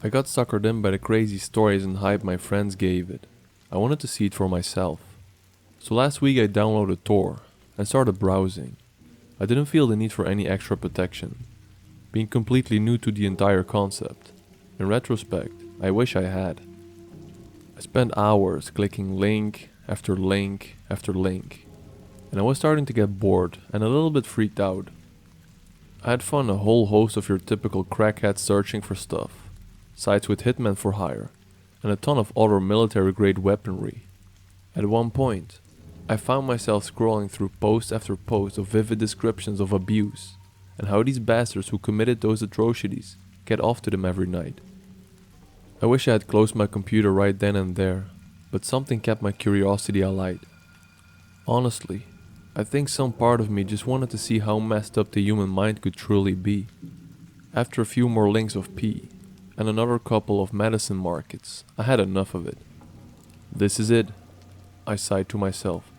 I got suckered in by the crazy stories and hype my friends gave it. I wanted to see it for myself. So last week I downloaded Tor and started browsing. I didn't feel the need for any extra protection, being completely new to the entire concept. In retrospect, I wish I had. I spent hours clicking link after link after link, and I was starting to get bored and a little bit freaked out. I had found a whole host of your typical crackheads searching for stuff, sites with hitmen for hire, and a ton of other military-grade weaponry. At one point, I found myself scrolling through post after post of vivid descriptions of abuse, and how these bastards who committed those atrocities get off to them every night. I wish I had closed my computer right then and there, but something kept my curiosity alight. Honestly, I think some part of me just wanted to see how messed up the human mind could truly be. After a few more links of pee, and another couple of medicine markets, I had enough of it. This is it, I sighed to myself.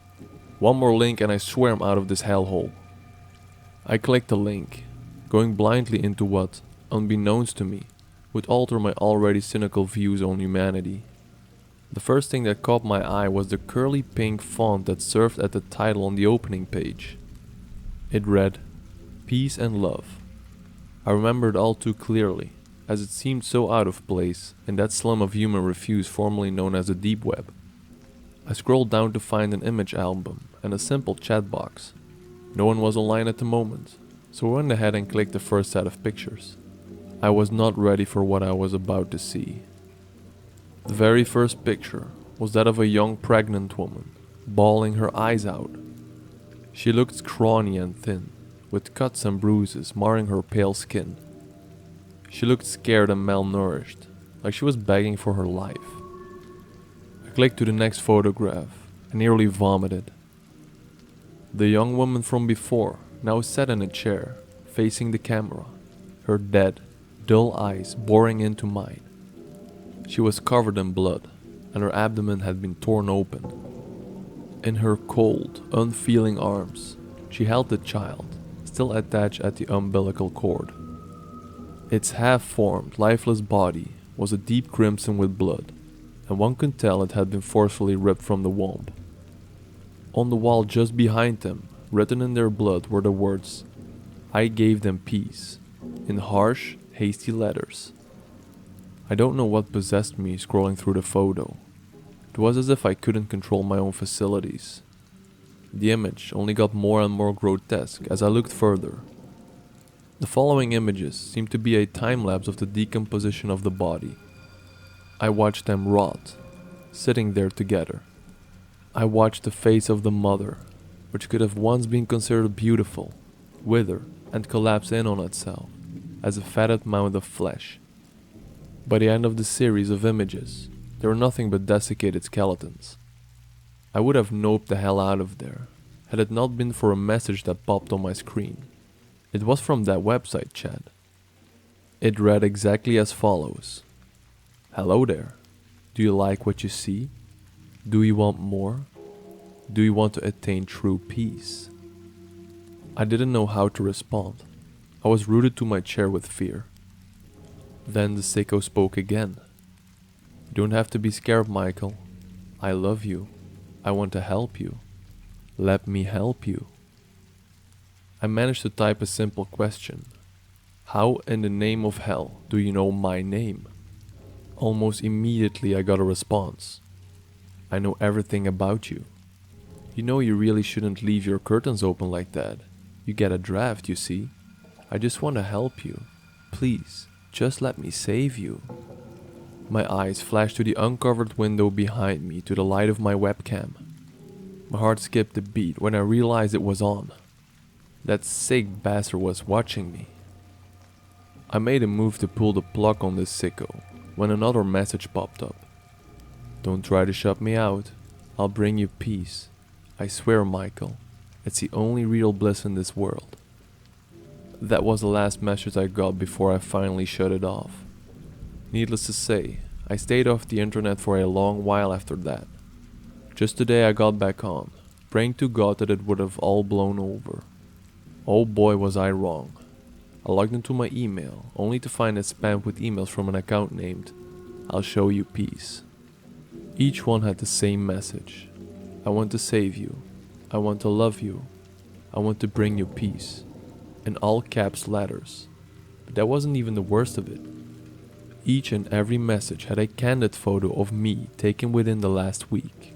One more link and I swear I'm out of this hellhole. I clicked the link, going blindly into what, unbeknownst to me, would alter my already cynical views on humanity. The first thing that caught my eye was the curly pink font that served as the title on the opening page. It read, "Peace and Love." I remembered all too clearly, as it seemed so out of place in that slum of human refuse formerly known as the deep web. I scrolled down to find an image album and a simple chat box. No one was online at the moment, so I went ahead and clicked the first set of pictures. I was not ready for what I was about to see. The very first picture was that of a young pregnant woman, bawling her eyes out. She looked scrawny and thin, with cuts and bruises marring her pale skin. She looked scared and malnourished, like she was begging for her life. I clicked to the next photograph and nearly vomited. The young woman from before now sat in a chair, facing the camera, her dead, dull eyes boring into mine. She was covered in blood, and her abdomen had been torn open. In her cold, unfeeling arms, she held the child, still attached at the umbilical cord. Its half-formed, lifeless body was a deep crimson with blood, and one could tell it had been forcefully ripped from the womb. On the wall just behind them, written in their blood, were the words, "I gave them peace," in harsh, hasty letters. I don't know what possessed me scrolling through the photo. It was as if I couldn't control my own facilities. The image only got more and more grotesque as I looked further. The following images seemed to be a time-lapse of the decomposition of the body. I watched them rot, sitting there together. I watched the face of the mother, which could have once been considered beautiful, wither and collapse in on itself as a fatted mound of flesh. By the end of the series of images, they were nothing but desiccated skeletons. I would have noped the hell out of there, had it not been for a message that popped on my screen. It was from that website chat. It read exactly as follows. "Hello there. Do you like what you see? Do you want more? Do you want to attain true peace?" I didn't know how to respond. I was rooted to my chair with fear. Then the sicko spoke again. "You don't have to be scared, Michael. I love you. I want to help you. Let me help you." I managed to type a simple question. "How in the name of hell do you know my name?" Almost immediately I got a response. "I know everything about you. You know you really shouldn't leave your curtains open like that. You get a draft, you see. I just want to help you. Please, just let me save you." My eyes flashed to the uncovered window behind me to the light of my webcam. My heart skipped a beat when I realized it was on. That sick bastard was watching me. I made a move to pull the plug on this sicko when another message popped up. "Don't try to shut me out. I'll bring you peace. I swear, Michael, it's the only real bliss in this world." That was the last message I got before I finally shut it off. Needless to say, I stayed off the internet for a long while after that. Just today I got back on, praying to God that it would have all blown over. Oh boy was I wrong. I logged into my email, only to find it spammed with emails from an account named "I'll show you peace." Each one had the same message. I want to save you. I want to love you. I want to bring you peace. In all caps letters. But that wasn't even the worst of it. Each and every message had a candid photo of me taken within the last week.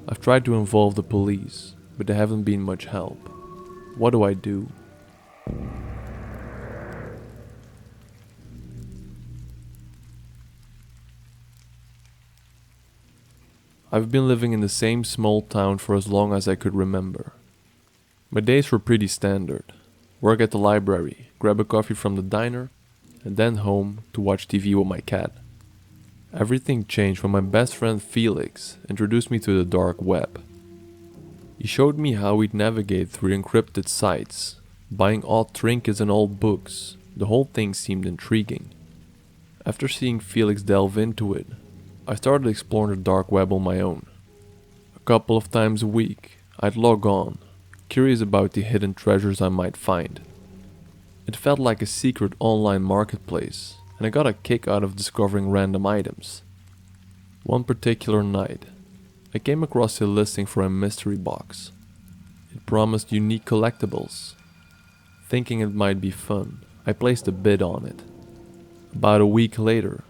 I've tried to involve the police, but they haven't been much help. What do I do? I've been living in the same small town for as long as I could remember. My days were pretty standard. Work at the library, grab a coffee from the diner, and then home to watch TV with my cat. Everything changed when my best friend Felix introduced me to the dark web. He showed me how we'd navigate through encrypted sites, buying odd trinkets and old books. The whole thing seemed intriguing. After seeing Felix delve into it, I started exploring the dark web on my own. A couple of times a week, I'd log on, curious about the hidden treasures I might find. It felt like a secret online marketplace, and I got a kick out of discovering random items. One particular night, I came across a listing for a mystery box. It promised unique collectibles. Thinking it might be fun, I placed a bid on it. About a week later,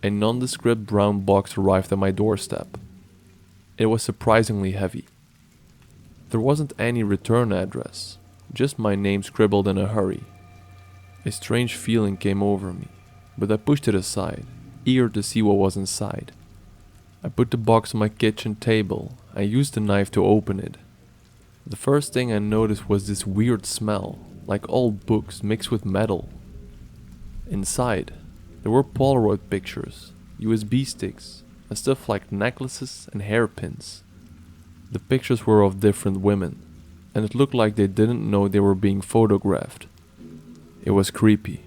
a nondescript brown box arrived at my doorstep. It was surprisingly heavy. There wasn't any return address, just my name scribbled in a hurry. A strange feeling came over me, but I pushed it aside, eager to see what was inside. I put the box on my kitchen table and used the knife to open it. The first thing I noticed was this weird smell, like old books mixed with metal. Inside, there were Polaroid pictures, USB sticks, and stuff like necklaces and hairpins. The pictures were of different women, and it looked like they didn't know they were being photographed. It was creepy.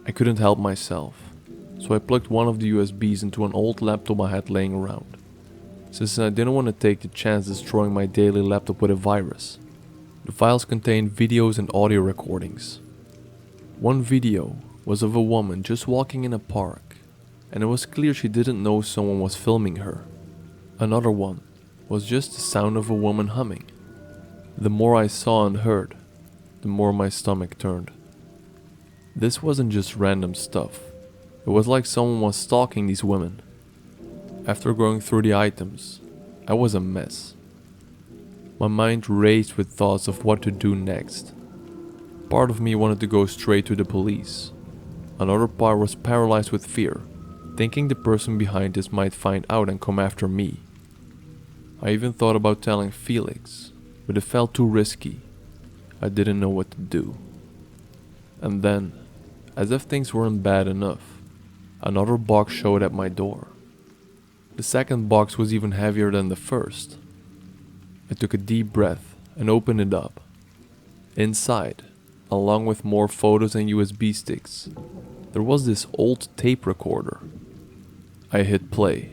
I couldn't help myself, so I plugged one of the USBs into an old laptop I had laying around, since I didn't want to take the chance destroying my daily laptop with a virus. The files contained videos and audio recordings. One video was of a woman just walking in a park, and it was clear she didn't know someone was filming her. Another one was just the sound of a woman humming. The more I saw and heard, the more my stomach turned. This wasn't just random stuff. It was like someone was stalking these women. After going through the items, I was a mess. My mind raced with thoughts of what to do next. Part of me wanted to go straight to the police. Another part was paralyzed with fear, thinking the person behind this might find out and come after me. I even thought about telling Felix, but it felt too risky. I didn't know what to do. And then, as if things weren't bad enough, another box showed at my door. The second box was even heavier than the first. I took a deep breath and opened it up. Inside, along with more photos and USB sticks, there was this old tape recorder. I hit play,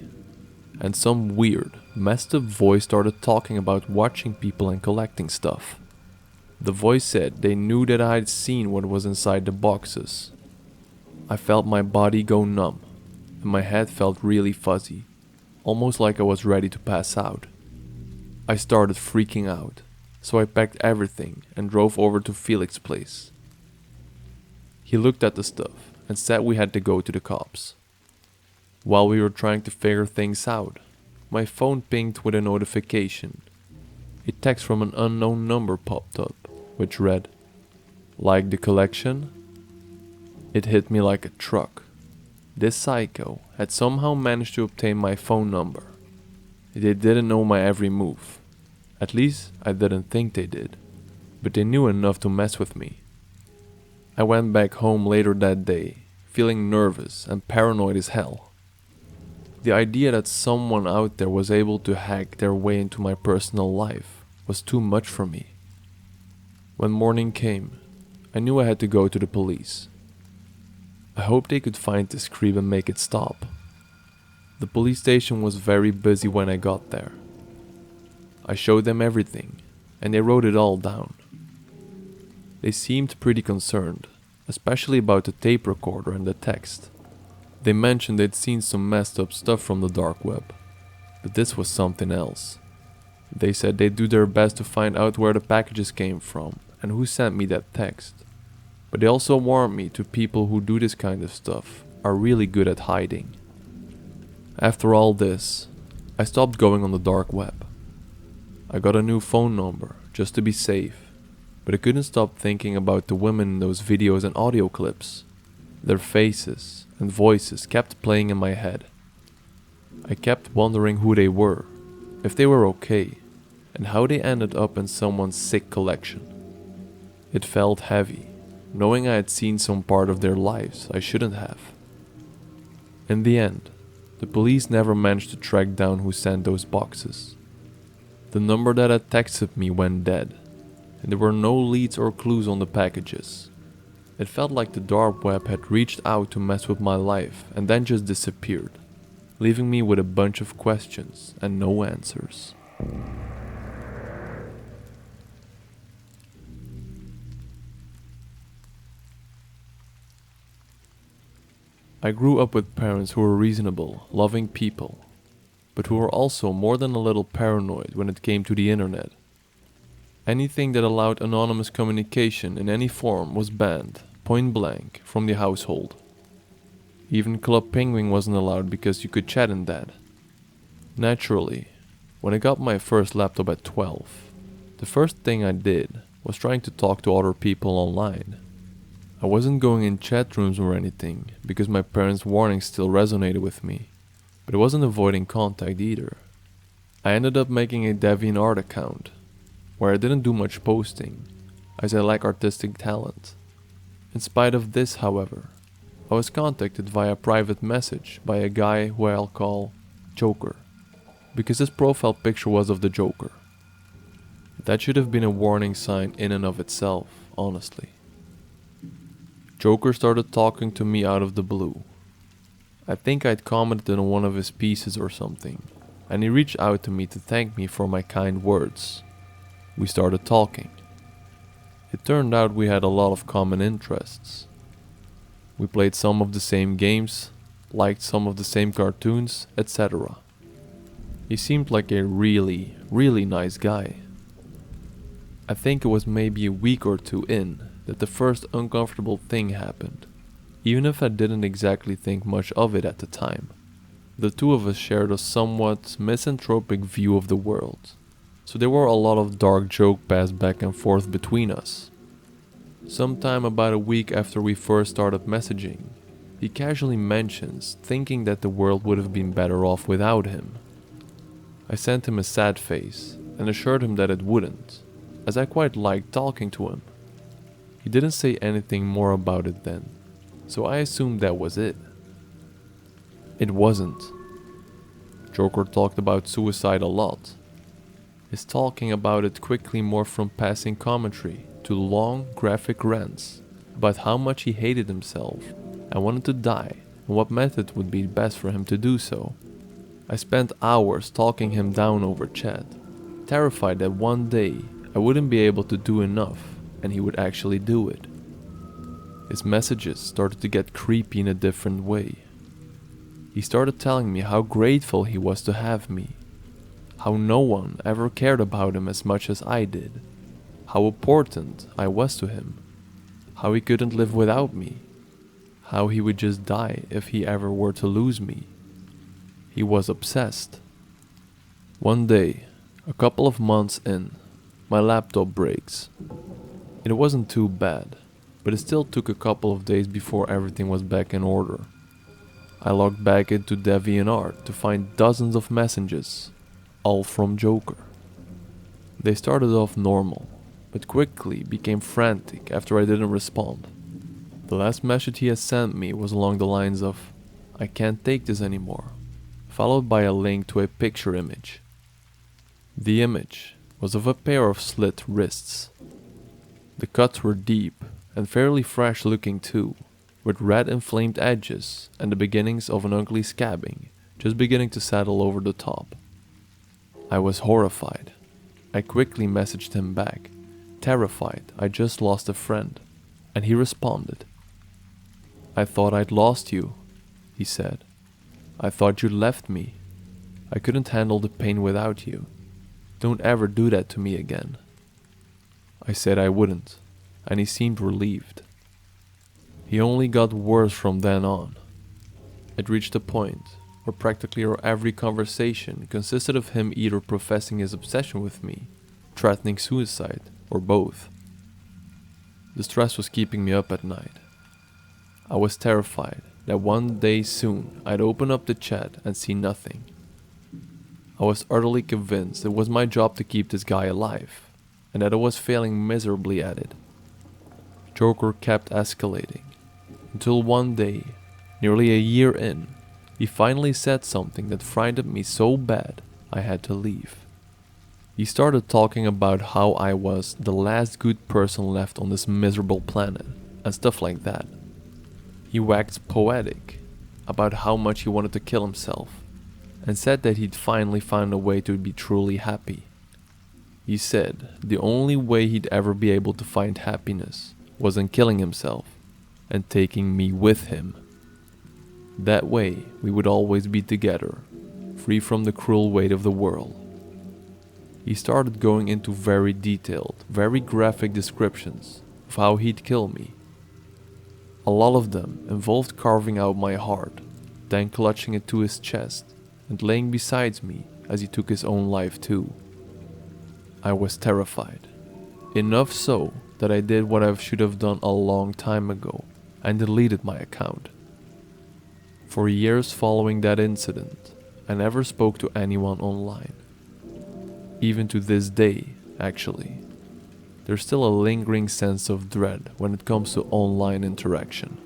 and some weird, messed up voice started talking about watching people and collecting stuff. The voice said they knew that I had seen what was inside the boxes. I felt my body go numb, and my head felt really fuzzy, almost like I was ready to pass out. I started freaking out, so I packed everything and drove over to Felix's place. He looked at the stuff and said we had to go to the cops. While we were trying to figure things out, my phone pinged with a notification. A text from an unknown number popped up, which read, "Like the collection?" It hit me like a truck. This psycho had somehow managed to obtain my phone number. They didn't know my every move. At least I didn't think they did, but they knew enough to mess with me. I went back home later that day, feeling nervous and paranoid as hell. The idea that someone out there was able to hack their way into my personal life was too much for me. When morning came, I knew I had to go to the police. I hoped they could find this creep and make it stop. The police station was very busy when I got there. I showed them everything, and they wrote it all down. They seemed pretty concerned, especially about the tape recorder and the text. They mentioned they'd seen some messed up stuff from the dark web, but this was something else. They said they'd do their best to find out where the packages came from and who sent me that text. But they also warned me to people who do this kind of stuff are really good at hiding. After all this, I stopped going on the dark web. I got a new phone number just to be safe, but I couldn't stop thinking about the women in those videos and audio clips. Their faces and voices kept playing in my head. I kept wondering who they were, if they were okay, and how they ended up in someone's sick collection. It felt heavy, knowing I had seen some part of their lives I shouldn't have. In the end, the police never managed to track down who sent those boxes. The number that had texted me went dead, and there were no leads or clues on the packages. It felt like the dark web had reached out to mess with my life and then just disappeared, leaving me with a bunch of questions and no answers. I grew up with parents who were reasonable, loving people, but who were also more than a little paranoid when it came to the internet. Anything that allowed anonymous communication in any form was banned, point blank, from the household. Even Club Penguin wasn't allowed because you could chat in that. Naturally, when I got my first laptop at 12, the first thing I did was trying to talk to other people online. I wasn't going in chat rooms or anything because my parents' warnings still resonated with me, but I wasn't avoiding contact either. I ended up making a DeviantArt account, where I didn't do much posting, as I lack artistic talent. In spite of this, however, I was contacted via private message by a guy who I'll call Joker, because his profile picture was of the Joker. That should have been a warning sign in and of itself, honestly. Joker started talking to me out of the blue. I think I'd commented on one of his pieces or something, and he reached out to me to thank me for my kind words. We started talking. It turned out we had a lot of common interests. We played some of the same games, liked some of the same cartoons, etc. He seemed like a really, really nice guy. I think it was maybe a week or two in that the first uncomfortable thing happened, even if I didn't exactly think much of it at the time. The two of us shared a somewhat misanthropic view of the world, so there were a lot of dark joke passed back and forth between us. Sometime about a week after we first started messaging, he casually mentions thinking that the world would have been better off without him. I sent him a sad face and assured him that it wouldn't, as I quite liked talking to him. He didn't say anything more about it then, so I assumed that was it. It wasn't. Joker talked about suicide a lot. His talking about it quickly morphed from passing commentary to long, graphic rants about how much he hated himself and wanted to die and what method would be best for him to do so. I spent hours talking him down over chat, terrified that one day I wouldn't be able to do enough and he would actually do it. His messages started to get creepy in a different way. He started telling me how grateful he was to have me, how no one ever cared about him as much as I did, how important I was to him, how he couldn't live without me, how he would just die if he ever were to lose me. He was obsessed. One day, a couple of months in, my laptop breaks. It wasn't too bad, but it still took a couple of days before everything was back in order. I logged back into DeviantArt to find dozens of messages, all from Joker. They started off normal, but quickly became frantic after I didn't respond. The last message he had sent me was along the lines of, "I can't take this anymore," followed by a link to a picture image. The image was of a pair of slit wrists. The cuts were deep and fairly fresh looking too, with red inflamed edges and the beginnings of an ugly scabbing just beginning to settle over the top. I was horrified. I quickly messaged him back, terrified I just lost a friend, and he responded, "I thought I'd lost you," he said. "I thought you left me. I couldn't handle the pain without you. Don't ever do that to me again." I said I wouldn't, and he seemed relieved. He only got worse from then on. It reached a point where practically our every conversation consisted of him either professing his obsession with me, threatening suicide, or both. The stress was keeping me up at night. I was terrified that one day soon I'd open up the chat and see nothing. I was utterly convinced it was my job to keep this guy alive, and that I was failing miserably at it. Joker kept escalating, until one day, nearly a year in, he finally said something that frightened me so bad I had to leave. He started talking about how I was the last good person left on this miserable planet, and stuff like that. He waxed poetic about how much he wanted to kill himself, and said that he'd finally found a way to be truly happy. He said the only way he'd ever be able to find happiness was in killing himself and taking me with him. That way we would always be together, free from the cruel weight of the world. He started going into very detailed, very graphic descriptions of how he'd kill me. A lot of them involved carving out my heart, then clutching it to his chest and laying beside me as he took his own life too. I was terrified, enough so that I did what I should have done a long time ago and deleted my account. For years following that incident, I never spoke to anyone online. Even to this day, actually, there's still a lingering sense of dread when it comes to online interaction.